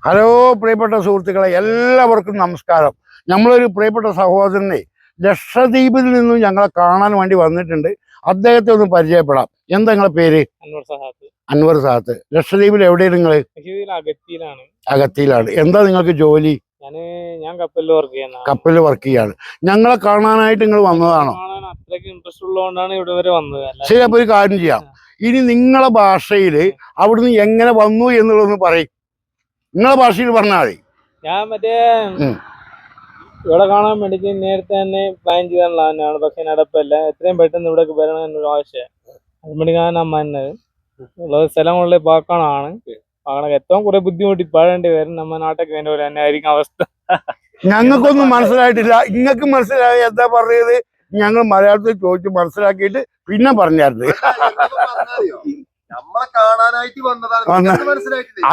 Hello പ്രിയപ്പെട്ട സുഹൃത്തുക്കളെ, എല്ലാവർക്കും നമസ്കാരം. നമ്മളൊരു പ്രിയപ്പെട്ട സഹോദരനെ ലക്ഷദ്വീപിൽ നിന്നും ഞങ്ങളെ കാണാൻ വേണ്ടി വന്നിട്ടുണ്ട്. അദ്ദേഹത്തെ ഒന്ന് പരിചയപ്പെടാം. എന്താ നിങ്ങളെ പേര്? അൻവർ സാഹത്ത്. ലക്ഷദ്വീപിൽ എവിടെയാണ് നിങ്ങൾ? അഗത്തിയിലാണ്. എന്താ നിങ്ങൾക്ക് ജോലി? ഞാൻ കപ്പലിൽ വർക്ക് ചെയ്യുന്നത്. കപ്പലിൽ വർക്ക് ചെയ്യാണ്. ഞങ്ങളെ കാണാനായിട്ട് നിങ്ങൾ വന്നതാണോ? അത്രയ്ക്ക് ഇൻട്രസ്റ്റ് ഉള്ളതുകൊണ്ടാണ് ഇവിടെ വരെ വന്നത്. ശരി, അപ്പൊ ഒരു കാര്യം ചെയ്യാം. ഇനി നിങ്ങളെ ഭാഷയിൽ അവിടുന്ന് എങ്ങനെ വന്നു എന്നുള്ളതൊന്ന് പറയും. നിങ്ങളെ ഭാഷയിൽ പറഞ്ഞാൽ മതി. ഞാൻ ഇവിടെ കാണാൻ വേണ്ടിട്ട് നേരത്തെ തന്നെ പ്ലാൻ ചെയ്താണല്ലോ തന്നെയാണ്. പക്ഷെ നടപ്പല്ല. എത്രയും പെട്ടെന്ന് ഇവിടെ വരണം എന്നൊരു ആവശ്യം. അതുകൊണ്ടിരിക്കാൻ അമ്മ എന്നത് ഉള്ളത് സ്ഥലങ്ങളിൽ പാക്കാനാണ്. പാക്കണക്ക് ഏറ്റവും കുറെ ബുദ്ധിമുട്ടി പാടേണ്ടി വരും. നമ്മ നാട്ടിൽ വേണ്ട പോലെ തന്നെ ആയിരിക്കും അവസ്ഥ. ഞങ്ങൾക്കൊന്നും മനസ്സിലായിട്ടില്ല. നിങ്ങൾക്ക് മനസ്സിലായി എന്താ പറഞ്ഞത്? ഞങ്ങൾ മലയാളത്തിൽ ചോദിച്ചു മനസ്സിലാക്കിയിട്ട് പിന്നെ പറഞ്ഞായിരുന്നു. നമ്മളെ കാണാനായിട്ട് വന്നതാണ്. മനസ്സിലായിട്ടില്ല.